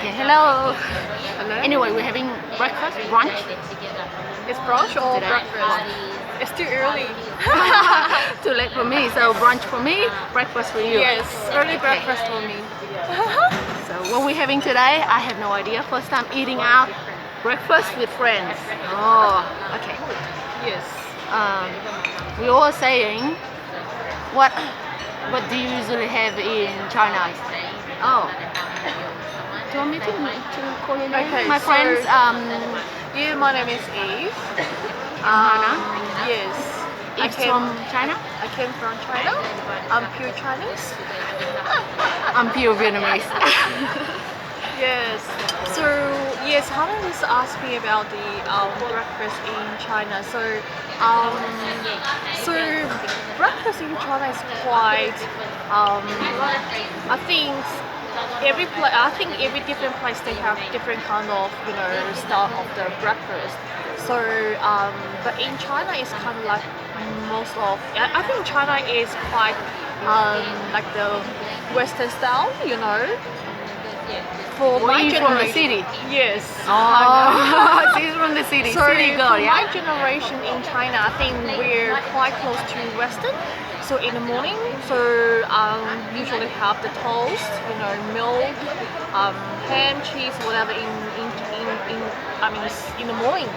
Okay, hello. Hello? Anyway, we're having breakfast, brunch. It's brunch or Today. breakfast? It's too early. Too late for me, so brunch for me, breakfast for you. Yes, early Okay. breakfast for me. So what we're having today, I have no idea. First time eating out breakfast with friends. Oh, okay. Yes. We all saying, what do you usually have in China? Oh. Do you want me to call your name? Okay, My so- friends, Yeah, my name is Eve. Hannah. Yes. It's from China. I came from China. I'm pure Chinese. I'm pure Vietnamese. Yes. So yes, Hannah just asked me about the breakfast in China. So breakfast in China is quite. I think every different place they have different kind of style of the breakfast. So but in China it's kind of like most of. I think China is quite like the Western style, For Or my you from the generation, city? yes. Oh, she's from the city. So City girl, for yeah. my generation in China, I think we're quite close to Western. So in the morning, usually have the toast, milk, ham, cheese, whatever in the morning.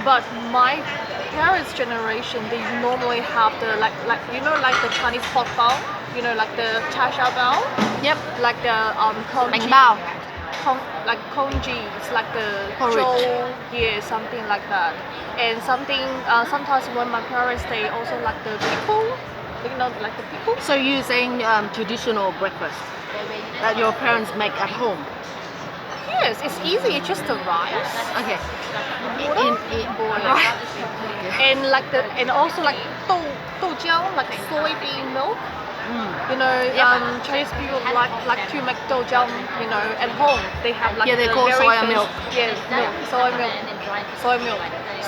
But my parents' generation, they normally have the like the Chinese hot bao, like the cha xiao bao, Yep. like the Bánh bao. like congee, it's like the Porridge. yeah, something like that. And sometimes when my parents they also like the pickle, like the pickle. So you're saying traditional breakfast that your parents make at home? Yes, it's easy. It's just the rice, Okay. boil, Okay. and also like doujiang, like soybean milk. Chinese people like to make doujiang, at home. They have like Yeah, they the call very soya famous- milk. Yes, milk, soy milk.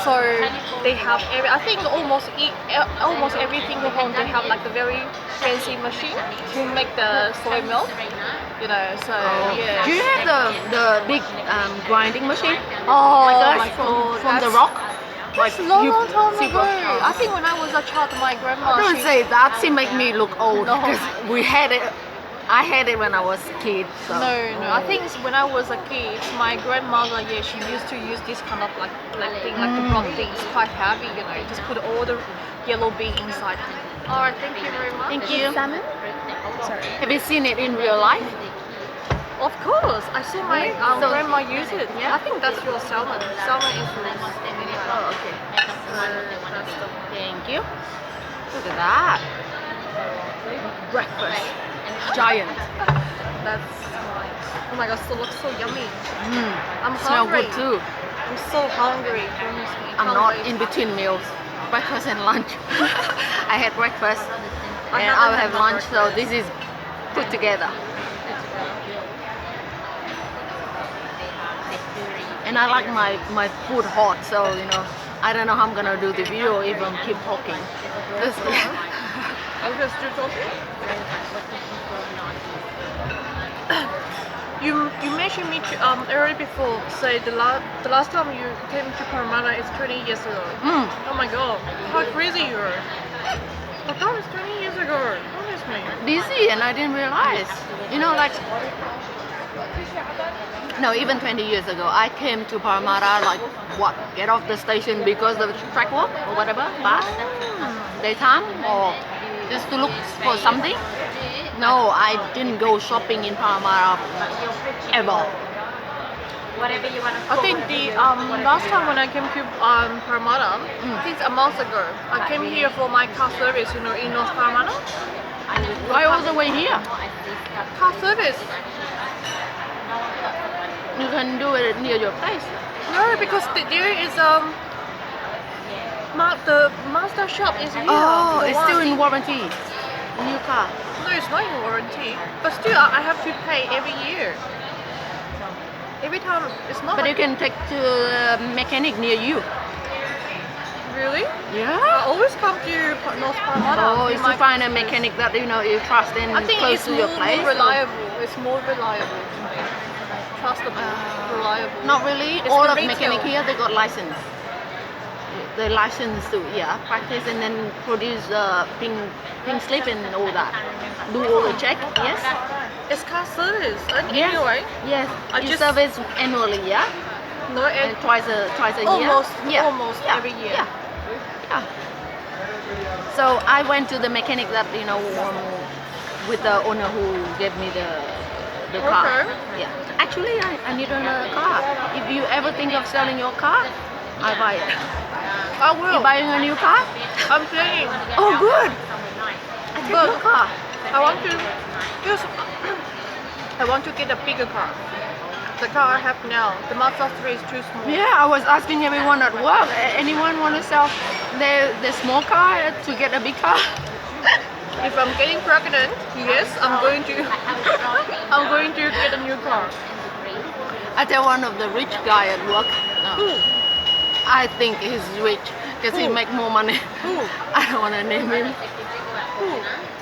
So they have almost every single home. They have like a very fancy machine to make the soy milk. So yeah. Do you have the big grinding machine? Oh Like my that god, from the that's- rock? That's long time super- ago. I think when I was a child, my grandma. Don't she- say that. She make me look old No. because we had it. I had it when I was a kid. So. No. I think when I was a kid, my grandmother, she used to use this kind of like thing, like the block thing. It's quite heavy, Just put all the yellow bean inside. All right, thank you very much. Thank you. Salmon? Sorry. Have you seen it in real life? Of course, I saw my So- grandma use it. Yeah? I think that's your salmon. Salmon is Oh, okay. Thank you. Look at that. Breakfast. Giant. That's oh my god, so looks so yummy. I'm Smell hungry. good too. I'm so hungry. Goodness me. I'm Can't not wait. in between meals. Breakfast and lunch. I had breakfast I and haven't I'll had have my lunch, so breakfast. this is put together. And I like my food hot, so I don't know how I'm gonna do the video if I keep talking. I'm just still talking. You mentioned me earlier before. Say the last time you came to Parramatta is 20 years ago. Oh my god, how crazy you are! I thought it was 20 years ago. Goodness me. Busy, and I didn't realize. No, even 20 years ago, I came to Parramatta, get off the station because of the track walk or whatever, bus, daytime, or just to look for something. No, I didn't go shopping in Parramatta ever. I think the last time when I came to Parramatta, I think it's a month ago. I came here for my car service, in North Parramatta. Why all the way here? Car service. You can do it near your place. No, because there is the master shop is here. Oh, the it's one. still in warranty. New car. No, it's not in warranty. But still, I have to pay every year. Every time, it's not. But like, you can take to a mechanic near you. really? Yeah. I always come to North Parramatta. Oh, with it's my to find a customers. mechanic that you trust and I think close it's to your more place. reliable. It's more reliable to me. Trustable. Not really. It's All the of retail. mechanic here, they got license. The license to practice and then produce pink slip and all that. Do all the check. Yes. It's car service. And Yes. anyway, Yes. I You just- service annually, yeah. no, And and twice a year. almost, Yeah. almost Yeah. every year. Yeah. Yeah. So I went to the mechanic that with the owner who gave me the car. Okay. Yeah. Actually, I need another car. If you ever think of selling your car, I buy it. I You will. buying a new car? I'm planning. Oh, good. I take But- your car. I want to just I want to get a bigger car. The car I have now, the Mazda 3 is too small. Yeah, I was asking everyone at work. Anyone want to sell their small car to get a big car? If I'm getting pregnant, yes, I'm going to I'm going to get a new car. I tell one of the rich guy at work. Who? I think he's rich because he Who? make more money. Who? I don't want to name him. Who?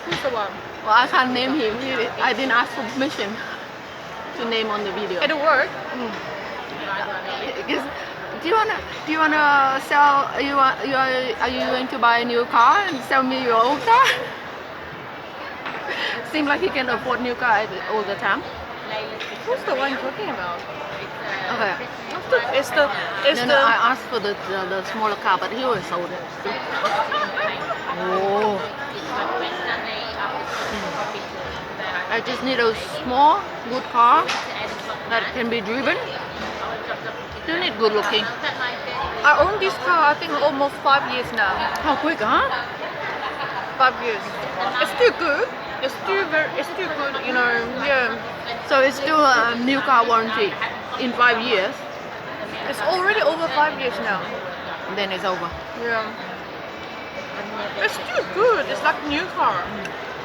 Who's the one? Well, I can't name him. I didn't ask for permission to name on the video. At work? Because do you wanna sell? Are you going to buy a new car and sell me your old car? Seems like he can afford new car all the time. Who's the one you're talking about? Okay. It's the No, I asked for the smaller car, but he always sold it. Oh. I just need a small, good car that can be driven. Don't need good looking. I own this car I think almost 5 years now. How quick, huh? 5 years. It's still good. It's still good, yeah. So it's still a new car warranty in 5 years. It's already over 5 years now. Then it's over. Yeah. It's still good. It's like a new car.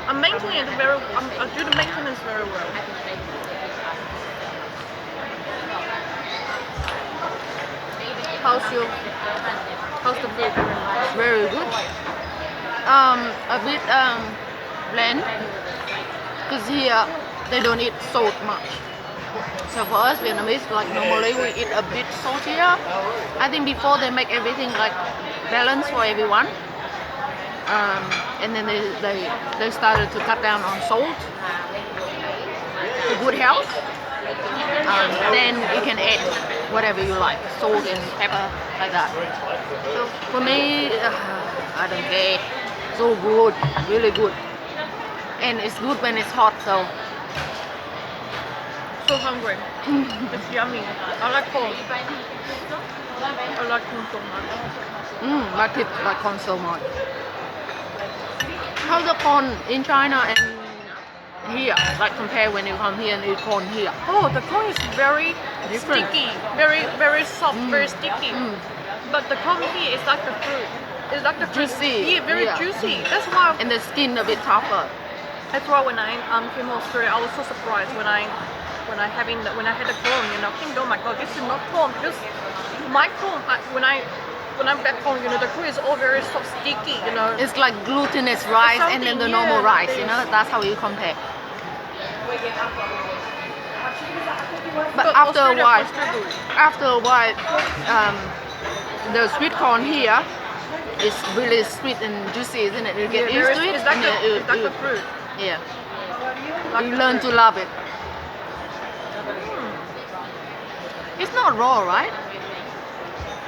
I maintain it I do the maintenance very well. How's the food? Very good. A bit bland because here they don't eat salt much. So for us Vietnamese, like normally we eat a bit saltier. I think before they make everything like balanced for everyone, and then they started to cut down on salt for good health. Then you can add whatever you like, salt and pepper, like that. So for me, I don't care. So good, really good, and it's good when it's hot. So So hungry. It's yummy. I like corn. I like corn so much. like it like corn so much. How's the corn in China and here? Like compare when you come here and eat corn here. Oh, the corn is very Different. sticky, very soft, very sticky. But the corn here is like the fruit. It's like the fruit. Juicy, Yeah, very yeah. juicy. That's why. And the skin a bit tougher. That's why when I came to Australia, I was so surprised when I had the corn. Thinking, oh my god, this is not corn because my corn when I'm back home, the corn is all very soft, sticky. It's like glutinous rice and then the Something, normal yeah, rice. That's how you compare. But after a Australia while, was still good. the sweet corn here is really sweet and juicy, isn't it? You get Yeah, used to it. It's like and the, it's like the fruit. yeah, Like you the learn fruit. to love it. It's not raw, right?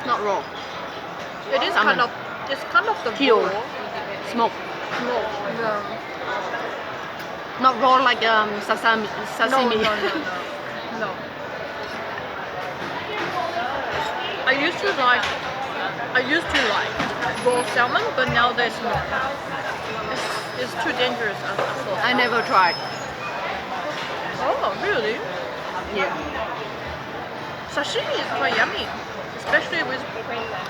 Not raw. It is Salmon. it's kind of the Pure. raw. Smoke. No, no. Not raw like sashimi. No. I used to like raw salmon, but now there's not. It's too dangerous. I thought. I never tried. Oh, really? Yeah. Sashimi is quite yummy, especially with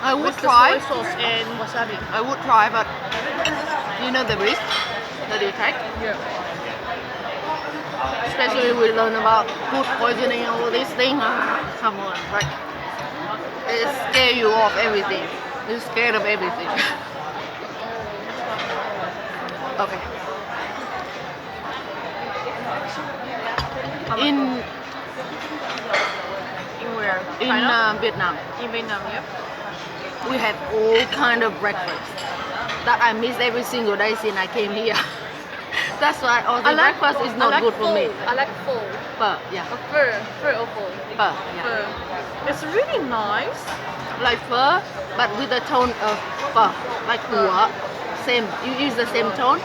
I would with the try. soy sauce and wasabi. I would try, but the risk that you take. Yeah. Especially we learn about food poisoning and all these things. Come on, like it scare you off everything. You're scared of everything. Okay. In In where? In China? Vietnam, In Vietnam, yeah. we have all kind of breakfast that I miss every single day since I came here. That's why Aussie breakfast is not good for me. I like pho. But yeah, Pho or pho. but yeah, Pho. It's really nice. like pho, but with the tone of pho, like hua. Same, you use the same tone.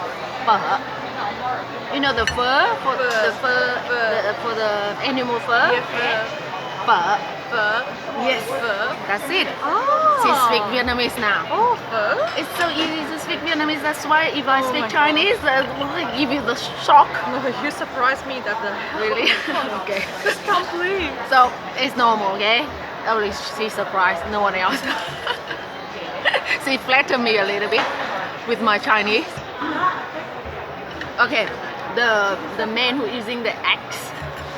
Pho. You know the fur for Fur. the fur, Fur. for the animal fur. Yeah, Pho. pho. Yes, Pho. that's it. Oh. She speak Vietnamese now. Oh, pho. It's so easy to speak Vietnamese. That's why if I Oh speak my Chinese, I give you the shock. No, you surprised me that the Really? Okay. Just can't believe. So it's normal, okay? Only she's surprised, no one else. She flattered me a little bit with my Chinese. Okay, the man who using the axe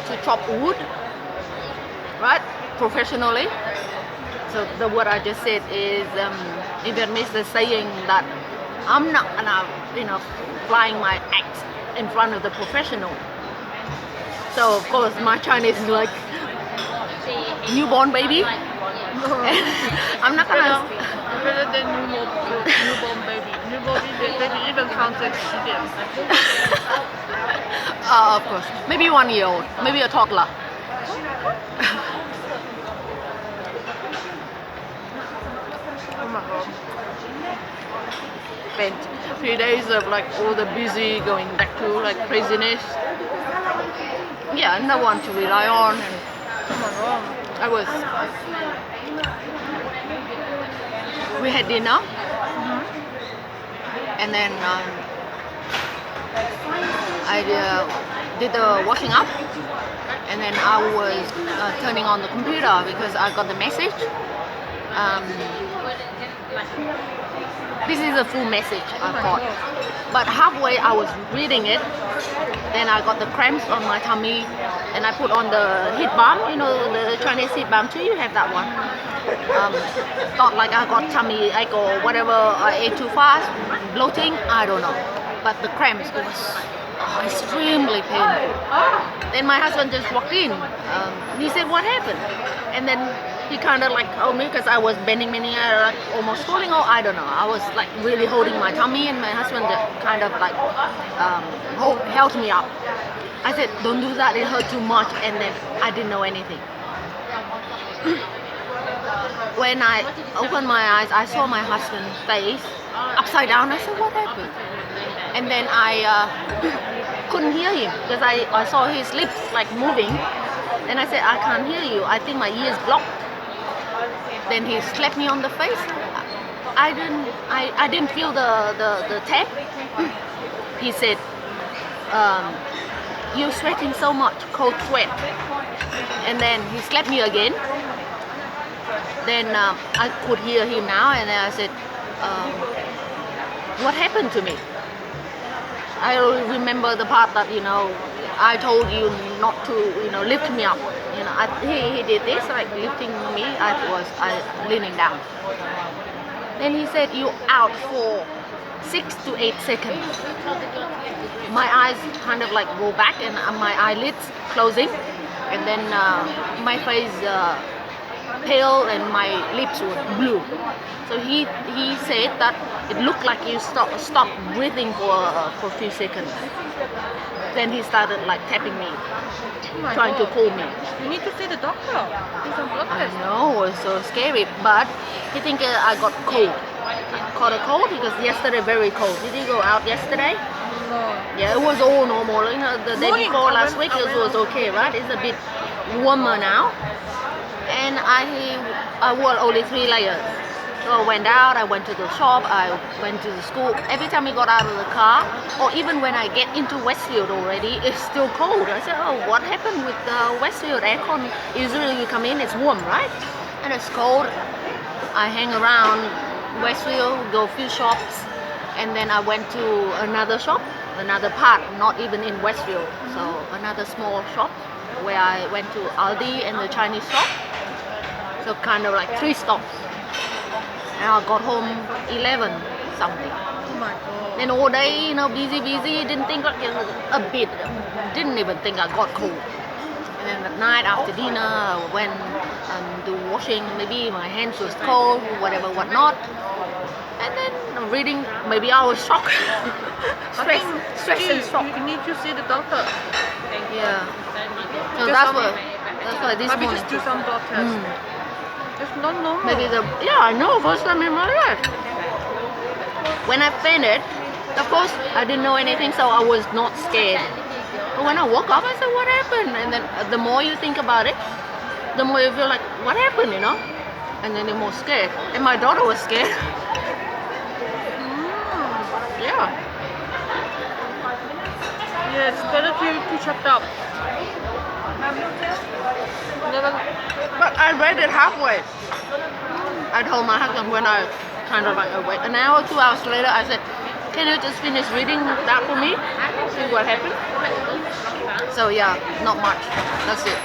to chop wood, right? Professionally. So the word I just said is in Vietnamese the saying that I'm not gonna flying my axe in front of the professional. So of course my Chinese is like newborn baby. I'm not gonna. Better than newborn baby. Newborn baby even counts as chicken. Of course, maybe 1 year old, maybe a toddler. Oh my god. Spent 3 days of like all the busy going back to like craziness. Yeah, no one to rely on, and Oh my god. I was. We had dinner, and then I did the washing up, and then I was turning on the computer because I got the message. This is a full message I got, but halfway I was reading it, then I got the cramps on my tummy, and I put on the heat balm, you know, the Chinese heat balm too, you have that one. Thought like I got tummy ache or whatever, I ate too fast, bloating, I don't know, but the cramps was extremely painful. Then my husband just walked in, he said, what happened? And then he kind of like told me, because I was bending, like almost falling, or I don't know, I was like really holding my tummy, and my husband just kind of like held me up. I said, don't do that, it hurt too much, and then I didn't know anything. When I opened my eyes, I saw my husband's face upside down. I said, what happened? And then I couldn't hear him because I saw his lips like moving. And I said, I can't hear you. I think my ears blocked. Then he slapped me on the face. I didn't feel the tap. He said, you're sweating so much, cold sweat. And then he slapped me again. Then I could hear him now, and then I said, what happened to me? I remember the part that, you know, I told you not to, you know, lift me up. You know, he did this, like lifting me, I leaning down. Then he said, you out for 6 to 8 seconds. My eyes kind of like go back, and my eyelids closing, and then my face pale and my lips were blue. So he said that it looked like you stopped breathing for a few seconds. Then he started like tapping me, trying to pull me. You need to see the doctor. Do some blood I test. know, it was so scary, but he think I got cold. I caught a cold because yesterday very cold. Did you go out yesterday? No. Yeah, it was all normal. You know, the day Morning, before I last went- week I it went was okay, right? It's a bit warmer now. And I wore only 3 layers. So I went out, I went to the shop, I went to the school. Every time we got out of the car, or even when I get into Westfield already, it's still cold. I said, oh, what happened with the Westfield aircon? Usually you come in, it's warm, right? And it's cold. I hang around Westfield, go a few shops, and then I went to another shop, another part, not even in Westfield. So another small shop where I went to Aldi and the Chinese shop. So kind of like 3 stops. And I got home 11 something. Oh my god. Then all day, you know, busy, didn't think like a bit, didn't even think I got cold. And then at night after dinner, I went to washing. Maybe my hands was cold, whatever, whatnot. And then reading. Maybe I was shocked. stress and shock. You need to see the doctor. Yeah. So Because that's why this maybe morning. just do some blood tests. It's not normal. Maybe I know, first time in my life. When I fainted, of course I didn't know anything, so I was not scared. But when I woke up, I said, what happened? And then the more you think about it, the more you feel like, what happened, you know? And then you're more scared. And my daughter was scared. Yeah. Yeah, it's better to check up. Never. But I read it halfway. I told my husband when I kind of like awake. An hour, 2 hours later, I said, can you just finish reading that for me? See what happened? So yeah, not much. That's it.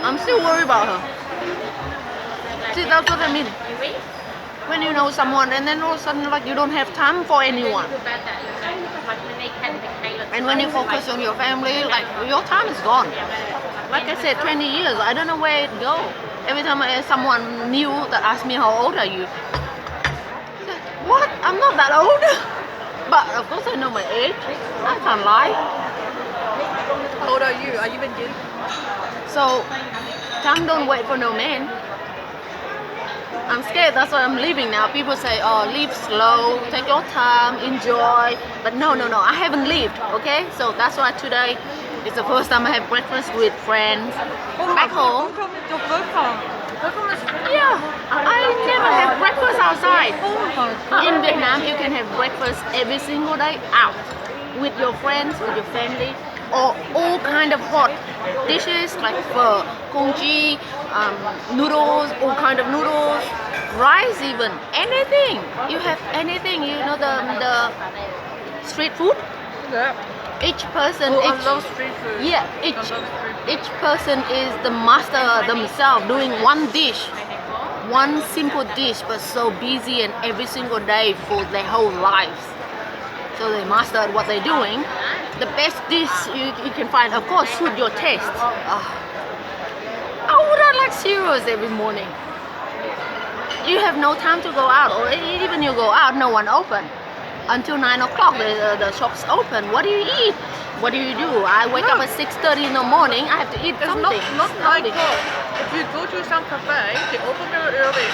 I'm still worried about her. See, that's what I mean. When you know someone and then all of a sudden like you don't have time for anyone. And when you focus on your family, like your time is gone. Like I said, 20 years, I don't know where it go. Every time someone new that asks me how old are you, I say, what? I'm not that old. But of course I know my age. I can't lie. How old are you? Are you engaged? So time don't wait for no man. I'm scared, that's why I'm leaving now. People say, oh, leave slow, take your time, enjoy. But no, I haven't lived, okay? So that's why today is the first time I have breakfast with friends. Back home. Your first time. Yeah, I never have breakfast outside. In Vietnam, you can have breakfast every single day out. With your friends, with your family. Or all kind of hot dishes like pho, congee, noodles, all kind of noodles, rice even, anything. You have anything. You know the street food. Yeah. Each person, I love street food. yeah, each person is the master themselves doing one dish, one simple dish, but so busy and every single day for their whole lives. So they mastered what they're doing. The best dish you can find, of course, suit your taste. I would have like cereals every morning. You have no time to go out, or even you go out, no one open. Until 9 o'clock, the shops open. What do you eat? What do you do? I wake up at 6:30 in the morning. I have to eat something. Not like that. If you go to some cafe, they open very early,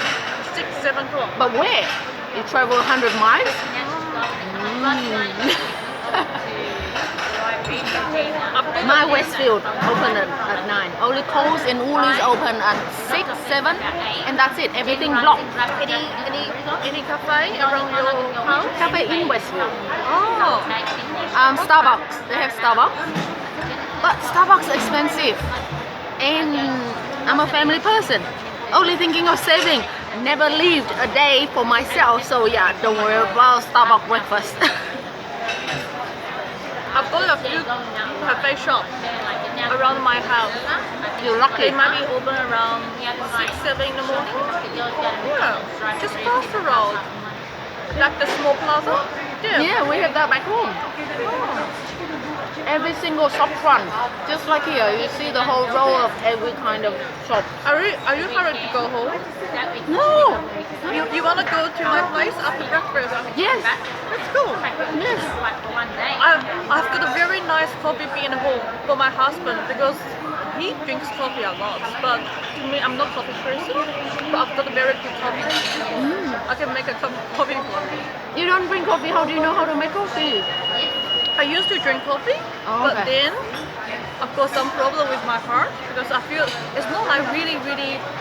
6, 7 o'clock. But where? You travel 100 miles? My Westfield open at 9. Only Coles and Woolies open at 6, 7, and that's it. Everything blocked. Any cafe around your house? Cafe in Westfield. Oh. Starbucks. They have Starbucks. But Starbucks is expensive. And I'm a family person. Only thinking of saving. Never lived a day for myself. So yeah, don't worry about Starbucks breakfast. I've got a few cafe shops around my house. You're lucky. They might be open around 6, 7 in the morning. Yeah, just past the road. Like the small plaza. Yeah, we have that back home. Every single shop front, just like here, you see the whole row of every kind of shop. Are you hurried to go home? No. You want to go to my place after breakfast? Yes. Let's go. Yes. I've got a very nice coffee bean at home for my husband because he drinks coffee a lot. But to me, I'm not coffee person. But I've got a very good coffee. I can make a cup of coffee for him. You don't drink coffee. How do you know how to make coffee? I used to drink coffee, but then I've got some problem with my heart because I feel it's not like really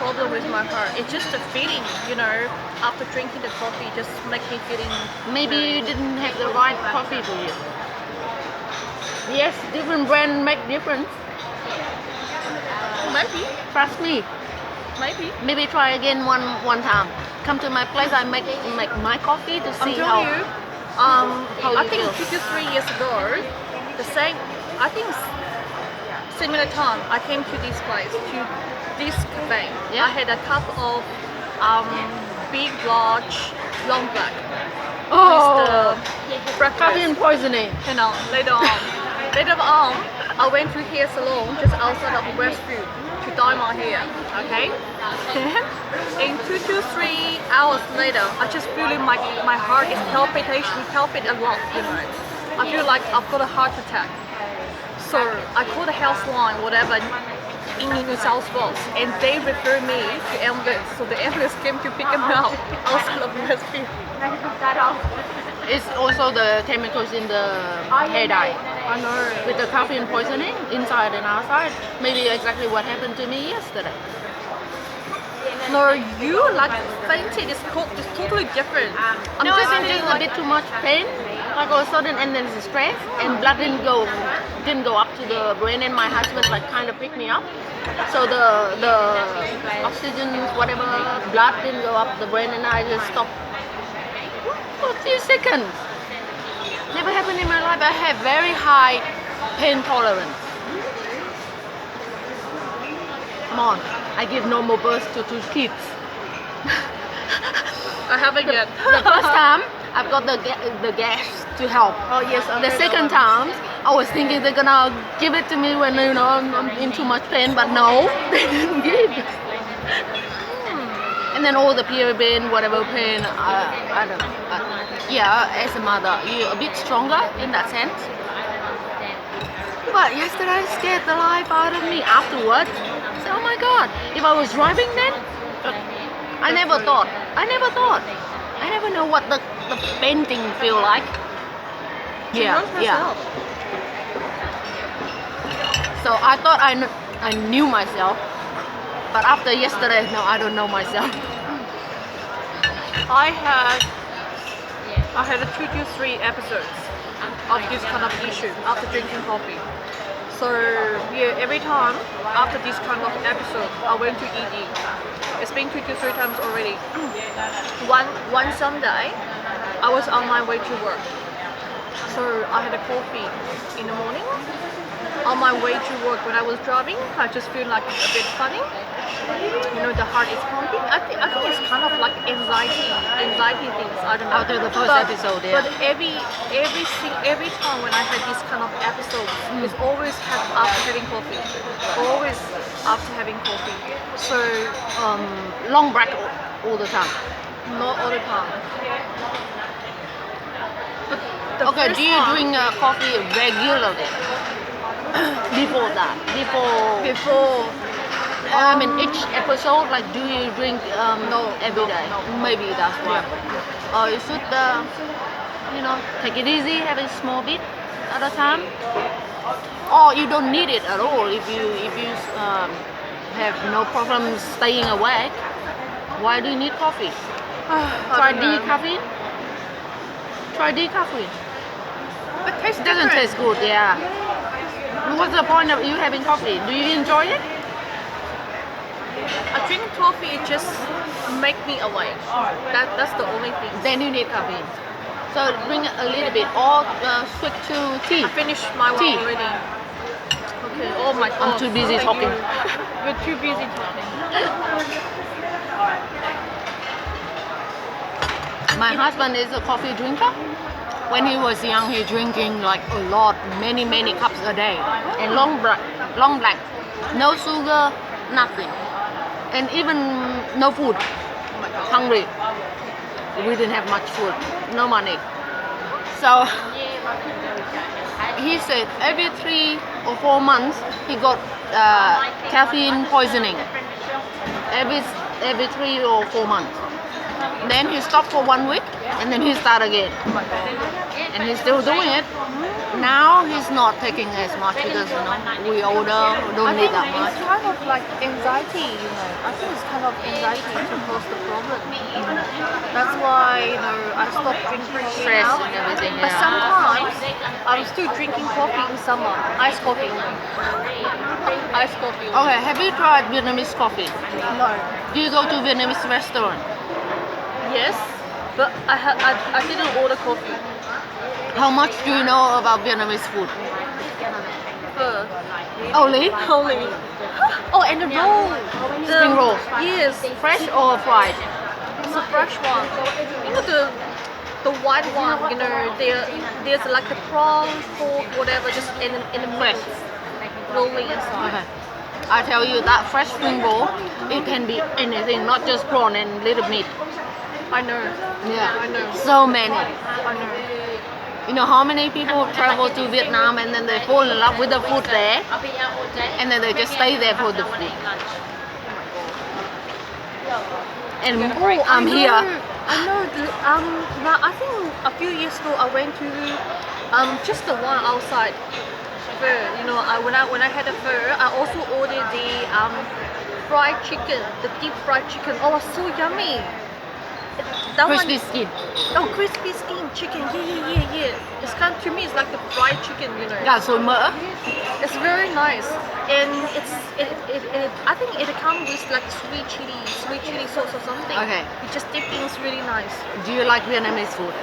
problem with my heart. It's just a feeling, you know, after drinking the coffee, just make me feeling. Maybe you didn't have the right coffee for you. Yes, different brand make difference. Maybe. Trust me. Maybe. Maybe try again one time. Come to my place. I make my coffee to see I'm how. telling you. I think 2 to 3 years ago, the same. I think similar time I came to this place, to this cafe. Yeah. I had a cup of big, large, long black. Oh, Breakfast. caffeine poisoning. You know, later on, I went to hair salon just outside of Westfield to dye dye my hair. Okay. In 2 to 3 hours later, I just feeling my heart is palpitation, palpit a lot. You know, I feel like I've got a heart attack. So I called the health line, whatever, in New South Wales, and they referred me to ambulance. So the ambulance came to pick him up outside of Westfield. It's also the chemicals in the hair dye. I know. With the caffeine poisoning inside and outside. Maybe exactly what happened to me yesterday. No, you like fainted. It's totally different. I'm No, just I think feeling just a bit too much pain, like all of a sudden, and then stress, and blood didn't go up to the brain, and my husband like kind of picked me up. So the oxygen, whatever, blood didn't go up the brain, and I just stopped for a few seconds. Never happened in my life. I have very high pain tolerance. Come on, I give normal birth to 2 kids. I haven't yet. The first time, I've got the gas to help. Oh yes. The second time, I was thinking they're gonna give it to me when I'm in too much pain, but no, they didn't give. And then all the period pain, whatever pain, I don't know. But yeah, as a mother, you're a bit stronger in that sense. But yesterday scared the life out of me afterwards. So, oh my god, if I was driving then, I never thought. I never know what the painting feel like. Yeah. So I thought I knew myself, but after yesterday, no, I don't know myself. I had a 2 to 3 episodes of this kind of issue after drinking coffee. So yeah, every time after this kind of episode, I went to ED. It's been 2 to 3 times already. One Sunday, I was on my way to work. So I had a coffee in the morning. On my way to work, when I was driving, I just feel like it's a bit funny. You know, the heart is pumping. I think it's kind of like anxiety things. I don't know. After the first episode, yeah. But every time when I had this kind of episode, it's always after having coffee. Always after having coffee. So Long break all the time. not all the time. But the Okay, first do you time- drink coffee regularly? Before that, before? I mean, each episode, like, do you drink No, every no, day? no. Maybe that's why. You should, take it easy, have a small bit at a time. Or you don't need it at all if you have no problem staying awake. Why do you need coffee? Try decaffeine. Try decaffeine. It tastes It doesn't taste good, yeah. What's the point of you having coffee? Do you enjoy it? I drink coffee, it just make me awake. That's the only thing. Then you need caffeine. So drink a little bit or switch to tea. I finished my one Tea. already. Okay. Oh my god. I'm too busy Thank talking. you. We're too busy talking. My husband is a coffee drinker. When he was young, he drinking like a lot, many cups a day, and long black, no sugar, nothing, and even no food. Hungry. We didn't have much food, no money. So he said every 3 or 4 months he got caffeine poisoning. Every 3 or 4 months. Then he stopped for 1 week and then he started again. And he's still doing it. Now he's not taking as much because we older, don't need that much. It's kind of like anxiety, I think it's kind of anxiety to cause the problem. That's why, I stopped drinking coffee Stress now. and everything, But yeah. sometimes I'm still drinking coffee in summer. Iced coffee. Iced coffee. Okay, have you tried Vietnamese coffee? No. Do you go to Vietnamese restaurant? Yes, but I didn't order coffee. How much do you know about Vietnamese food? Only? Only. Oh, and the roll. Spring roll. Yes. Fresh or fried? It's a fresh one. The white one, there's like the prawn, pork, whatever, just in the Fresh. rolling inside. Okay. I tell you that fresh spring roll, it can be anything, not just prawn and little meat. I know. Yeah, I know. so many. I know. You know how many people travel to Vietnam and then they fall in love with the food there, and then they just stay there for the food. And I'm here. I know. Now I think a few years ago I went to just the one outside pho. You know, when I had a pho, I also ordered the fried chicken, the deep fried chicken. Oh, it was so yummy. That Crispy one, skin. oh, crispy skin chicken. Yeah. It's kind to me, it's like the fried chicken, you know. Gà xôi mỡ. It's very nice, and I think it comes with like sweet chili sauce or something. Okay. You just dip in, it's really nice. Do you like Vietnamese food?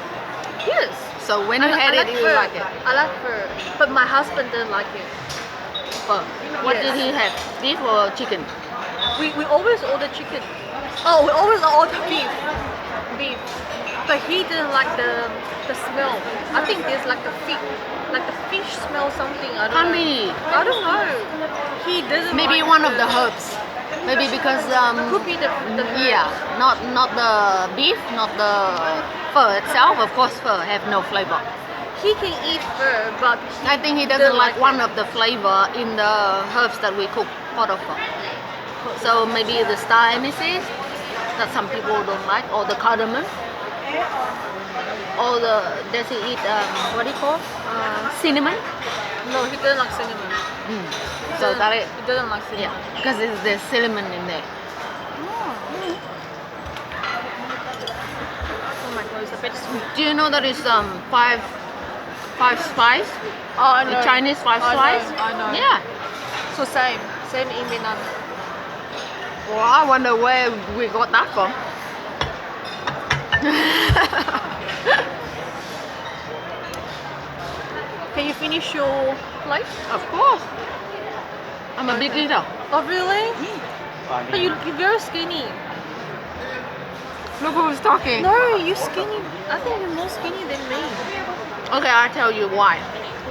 Yes. So when you had it, you pho. like it? I like pho, but my husband didn't like it. Pho. What Yes. did he have? Beef or chicken? We always order chicken. Oh, we always order beef. But he didn't like the smell. I think there's like the fish smell something. I don't Can't know. be. I don't know. He doesn't. Maybe like one of the herbs. Maybe because Could be the yeah, not the beef, not the pho itself. Of course, pho have no flavor. He can eat pho, but I think he doesn't like it. one of the flavor in the herbs that we cook for the pho. So maybe the star anise that some people don't like, or the cardamom, or does he eat what do you call cinnamon? No, he doesn't like cinnamon. So that it, He doesn't like cinnamon. yeah, because there's cinnamon in there. Oh my god, it's a bit sweet. Do you know that it's five spice? Oh, I know. The Chinese five spice? I know. Yeah. So same in Vietnam. Well, I wonder where we got that from. Can you finish your plate? Of course. I'm a big eater. Oh really? But you're very skinny. Look who's talking. No, you're skinny. I think you're more skinny than me. Okay, I'll tell you why.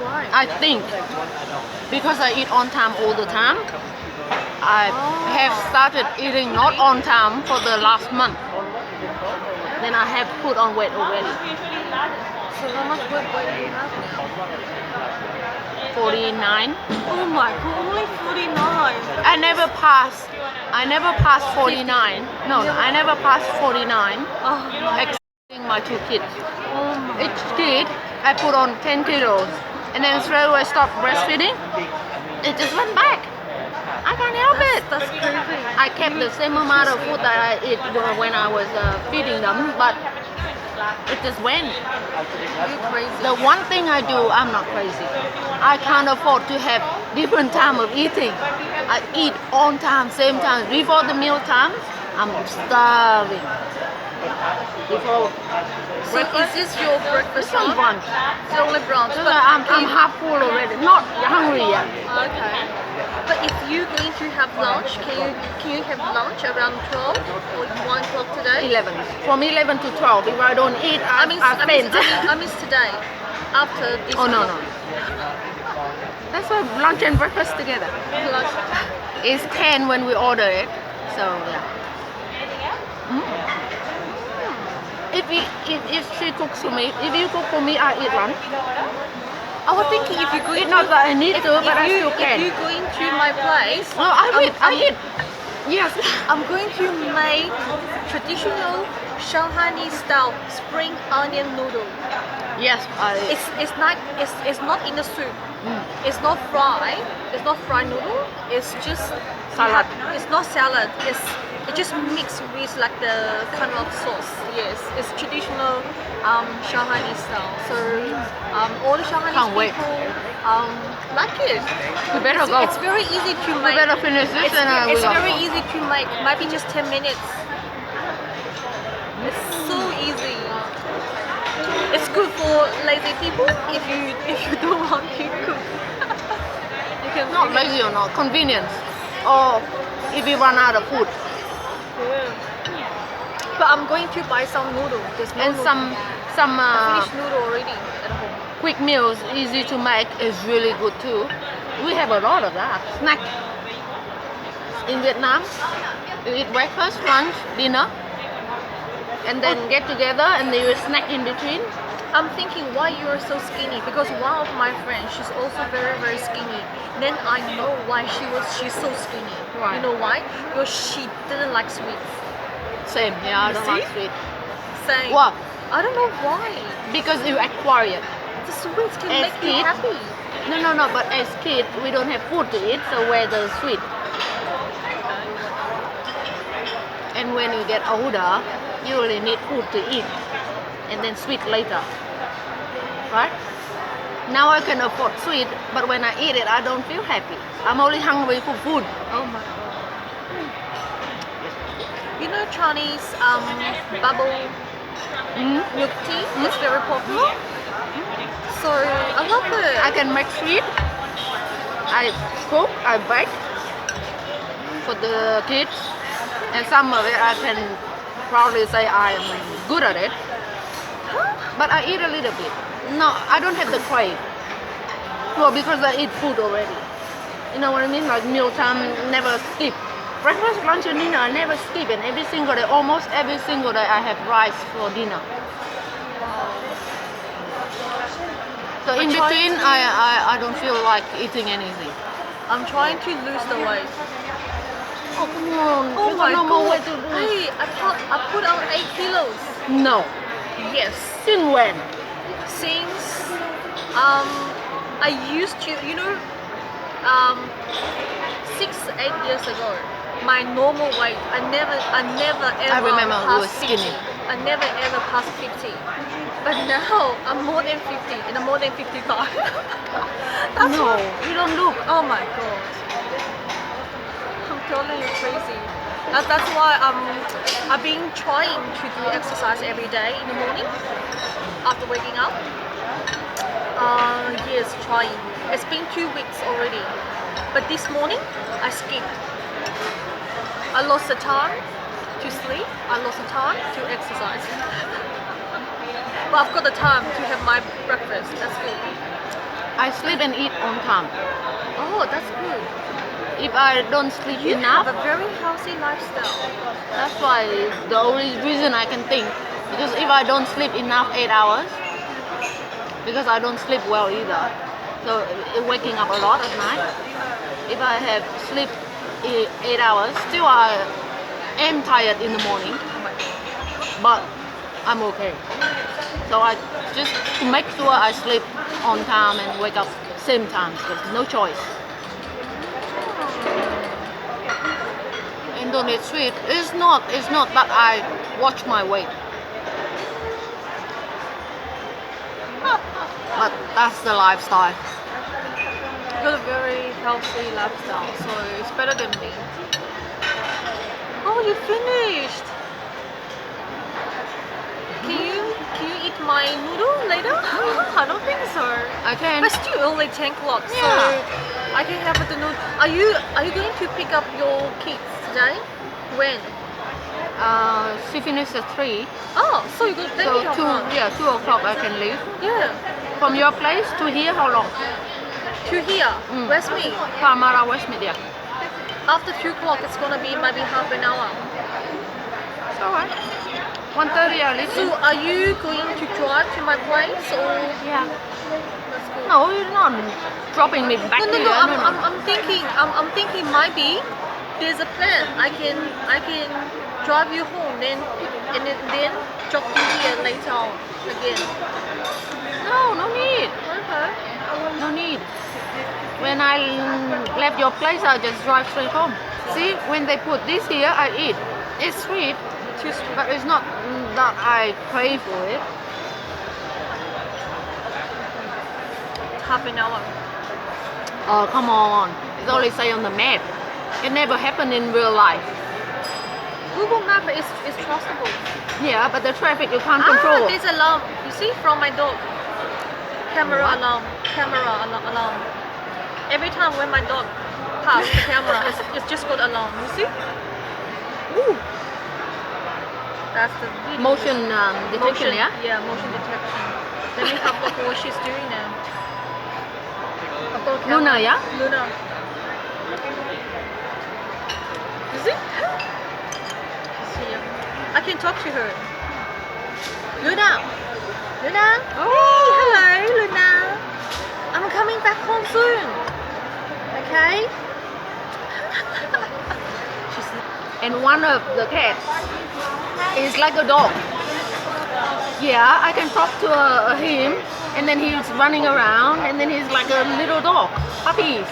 Why? I think because I eat on time all the time, I have started eating not on time for the last month. Then I have put on weight already. So how much weight do you have now? 49. Oh my god, only 49. I never passed 49. No, I never passed 49. Oh, Exceeding my two kids. oh my. Each kid, I put on 10 kilos. And then straight away I stopped breastfeeding. It just went back. I can't help it. That's crazy. I kept the same amount of food that I ate when I was feeding them, but it just went. You're crazy. The one thing I do, I'm not crazy. I can't afford to have different time of eating. I eat on time, same time. Before the meal time, I'm starving. Before So is this your breakfast? some brunch. It's only brunch. So But I'm half full already. Not hungry yet. okay. But if you're going to have lunch, can you have lunch around 12 or 1 o'clock today? 11. From 11 to 12. If I don't eat, I faint. I miss today. After this. Oh no. That's why lunch and breakfast together. Lunch. It's 10 when we order it. So yeah. If she cooks for me, if you cook for me, I eat lunch. I was thinking if you go It's not that I need to, but I still if can. you go into my place, No, I eat. Yes. I'm going to make traditional Shanghai style spring onion noodle. Yes, It's not in the soup. It's not fried. It's not fried noodle. It's just Salad. It's not salad. It just mixed with like the kind of sauce. Yes, it's traditional Shanghai style. So all the Shanghai Can't wait. people like it. we better go. It's very easy to We make. better finish this and we It's go. very easy to make. Maybe just 10 minutes. It's so easy. It's good for lazy people if you don't want to cook. You can Not lazy or not, convenience. Or if we run out of food. Yeah. But I'm going to buy some noodle. There's no And noodle. some finished noodle already at home. quick meals, easy to make, is really good too. We have a lot of that. Snack. in Vietnam, you eat breakfast, lunch, dinner, and then get together and you snack in between. I'm thinking why you're so skinny, because one of my friends, she's also very very skinny. Then I know why she's so skinny. Why? You know why? Because she didn't like sweets. Same, yeah, I You don't see? like sweet. Saying, What? I don't know why. Because you acquire it. The sweets can As make you kids- happy. No, but as kids, we don't have food to eat, so where the sweet? And when you get older, you really need food to eat, and then sweet later, right? Now I can afford sweet, but when I eat it, I don't feel happy. I'm only hungry for food. Oh my god. You know Chinese bubble milk tea is very popular. So I love it. I can make sweet. I cook, I bake for the kids, and some of it I can proudly say I am good at it. But I eat a little bit. No, I don't have the crave. Well, because I eat food already. You know what I mean? Like mealtime, never skip. Breakfast, lunch, and dinner, I never skip. And every single day, almost every single day, I have rice for dinner. So in between, I don't feel like eating anything. I'm trying to lose the weight. Oh, come on. Oh You my got no more god. weight to lose. Hey, I put on 8 kilos. No. Yes. Since when? Since I used to, 6-8 years ago, my normal weight, I never ever remember you were passed skinny. 50. I never ever passed 50. But now I'm more than 50 and I'm more than 55. That's No, why- you don't look. Oh my god. I'm totally crazy. That's why I've been trying to do exercise every day in the morning after waking up. Yes, trying. It's been 2 weeks already. But this morning I skipped. I lost the time to sleep. I lost the time to exercise. But I've got the time to have my breakfast. That's good. I sleep and eat on time. Oh, that's good. If I don't sleep You enough, have a very healthy lifestyle. that's why the only reason I can think. Because if I don't sleep enough 8 hours, because I don't sleep well either, so waking up a lot at night. If I have sleep 8 hours, still I am tired in the morning, but I'm okay. So I just to make sure I sleep on time and wake up same time. There's no choice. And don't eat sweet. It's not that I watch my weight. But that's the lifestyle. You've got a very healthy lifestyle, so it's better than me. Oh, you finished! Can you eat my noodle later? I don't think so. I can. But still only 10 o'clock, so Yeah. I can have the noodle. Are you going to pick up your kids today? When? She finished at 3. Oh, so you got plenty So of time. 2 o'clock I can leave. Yeah. From your place to here, how long? To here, West Me. Pamara, West Media. After 2 o'clock, it's gonna be maybe half an hour. It's alright. 1:30 I leave. So are you going to drive to my place or? Yeah. That's good. No, you're not dropping me back No, here. no. I'm thinking maybe there's a plan. I can drive you home, then drop you here later on again. No need. Okay. No need. When I left your place, I just drive straight home. See, when they put this here, I eat. It's sweet, but it's not that I crave for it. Half an hour. Oh, come on. It's only say on the map. It never happened in real life. Google Map is trustable. Yeah, but the traffic you can't control. There's alarm. You see, from my dog. Camera What? alarm. Alarm. Every time when my dog passes the camera, it's just got alarm. You see? Ooh. That's the video. Motion detection, yeah? Yeah, motion detection. Let me have a look at what she's doing now. I've got a camera. Luna, yeah? Luna. can talk to her. Luna. Luna. Oh. Hey, hello, Luna. I'm coming back home soon. Okay. And one of the cats is like a dog. Yeah, I can talk to him, and then he's running around, and then he's like a little dog, puppies.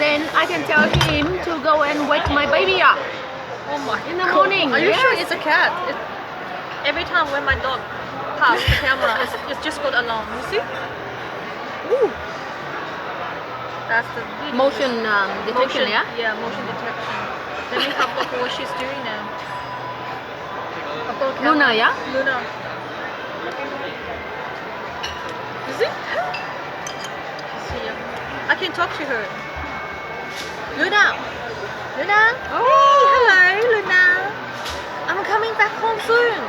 Then I can tell him to go and wake my baby up. Oh my! In the morning. Are you yes. sure it's a cat? Every time when my dog passes the camera, it's just got alarm. You see? Ooh. That's the Motion detection, yeah? Yeah, motion detection. Let me have a look at what she's doing now. Luna, yeah? Luna. Is it? She's here. I can talk to her. Luna. Luna. Oh. Hey, hello, Luna. I'm coming back home soon.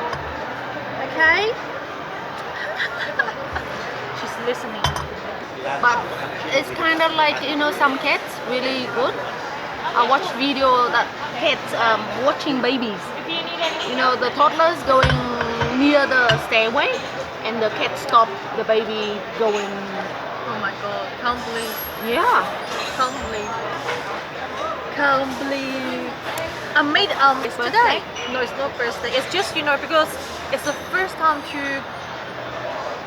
Okay. She's listening. But it's kind of like, you know, some cats really good. I watch video that cats watching babies. You know, the toddlers going near the stairway, and the cat stop the baby going. Oh my god! Can't believe. Yeah. Can't believe. Can't believe. I made it's birthday? today. No, it's not birthday. It's just, you know, because it's the first time to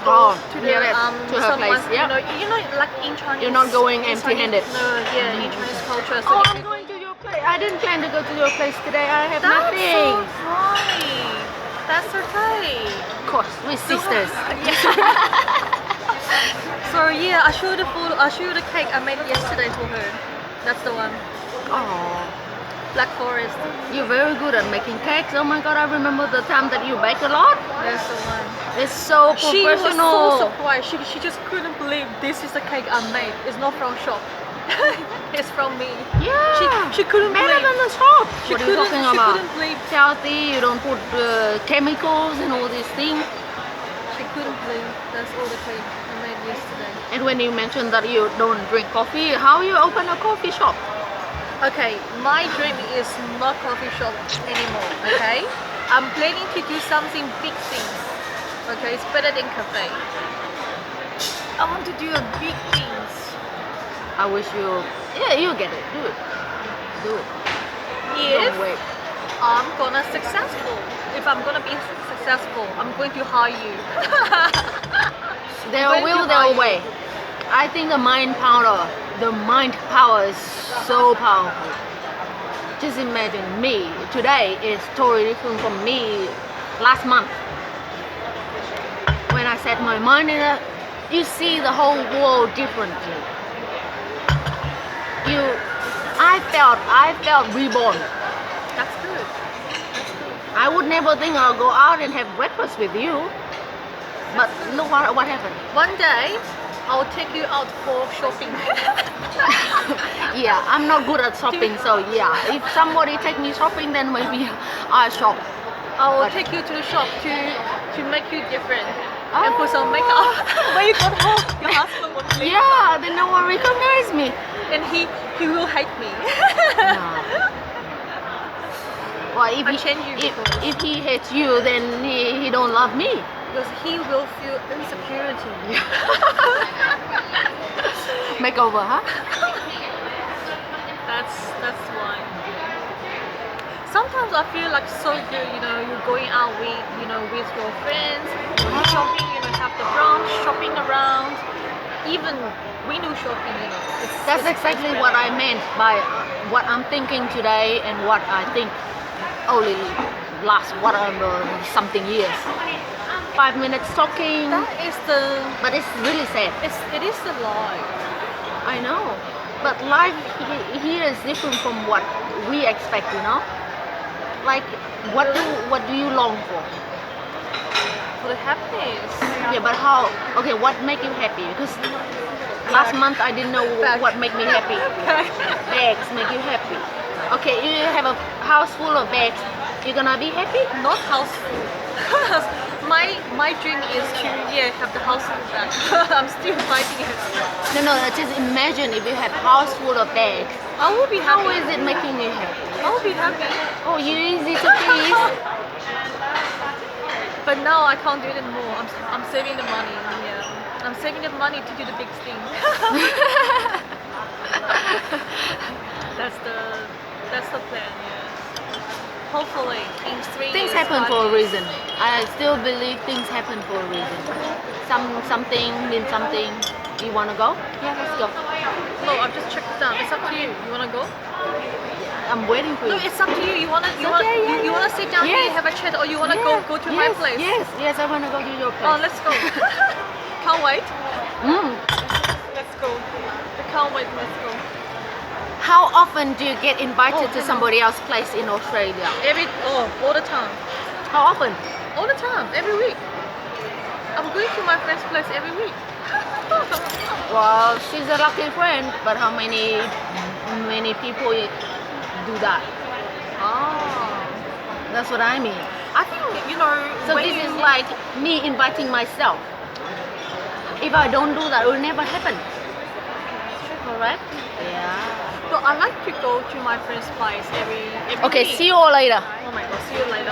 to yeah, the to her place. Yeah. You know, like in Chinese. You're not going empty-handed. No, yeah, in Chinese culture. So Oh, I'm going to your place. I didn't plan to go to your place today. I have that's nothing. so right. That's okay. Of course, we're sisters. So yeah, I showed the photo. I showed the cake I made yesterday for her. That's the one. Oh, Black Forest. you're very good at making cakes. Oh my god, I remember the time that you bake a lot. That's the one. It's so She was professional. so surprised. She just couldn't believe this is the cake I made. It's not from shop. It's from me. Yeah. She couldn't Better believe. than the shop. She What are you couldn't. talking She about? couldn't believe. It's healthy. You don't put chemicals and all these things. She couldn't believe. That's all the cake I made yesterday. And when you mentioned that you don't drink coffee, how you open a coffee shop? Okay, my dream is not coffee shop anymore. Okay, I'm planning to do something big things. Okay, it's better than cafe. I want to do a big things. I wish you. Yeah, you get it. Do it. Do it. If Don't wait. I'm gonna successful, if I'm gonna be successful, I'm going to hire you. There When will, you there buy way. I think the mind power is so powerful. Just imagine me today is totally different from me last month. When I set my mind in it, you see the whole world differently. I felt reborn. That's good. I would never think I'll go out and have breakfast with you. But look what happened. One day, I'll take you out for shopping. Yeah, I'm not good at shopping, so yeah. If somebody take me shopping, then maybe I shop. I will But- take you to the shop to make you different and put some makeup. When you got home, your husband won't believe. Yeah, then no one recognize me. And he will hate me. Well, if I change you because- if he hates you, then he don't love me. Because he will feel insecurity. Makeover, huh? That's why. Sometimes I feel like so good, you know, you're going out with your friends, going shopping, have the brunch, shopping around, even window shopping, That's exactly what I meant by what I'm thinking today and what I think only last something years. 5 minutes talking, That is but it's really sad. it is the life. I know, but life here is different from what we expect, Like, what do you long for? For the happiness. Yeah, but how? Okay, what make you happy? Because last month I didn't know Back. what make me happy. Bags make you happy. Okay, you have a house full of bags. You're gonna be happy? Not house full. my dream is to have the house full back. I'm still fighting it. No, just imagine if you have house full of bags. I will be How happy. is it making you happy? I will be happy. Oh, you're easy to please. But now I can't do it anymore. I'm saving the money. Yeah. I'm saving the money to do the big thing. That's the plan. Yeah. Hopefully in 3 Things years. happen 5 for a years. reason. I still believe things happen for a reason. Something means something. You wanna go? Yeah, let's go. No, I've just checked it out. It's up to you. You wanna go? I'm waiting for No, you. it's up to you. You wanna okay, you wanna sit down here Yes. and have a chat, or you wanna Yeah, go to my place? Yes, I wanna go to your place. Oh, let's go. Can't wait. Mm. Let's go. I can't wait. Let's go. How often do you get invited Oh, to hello. somebody else's place in Australia? All the time. How often? All the time. Every week. I'm going to my friend's place every week. Well, she's a lucky friend, but how many people do that? Oh. That's what I mean. I think, you know, So when this you, is like me inviting myself. If I don't do that, it will never happen. Correct? Yeah. So I like to go to my friend's place every Okay, week. see you all later. Oh my god, see you later.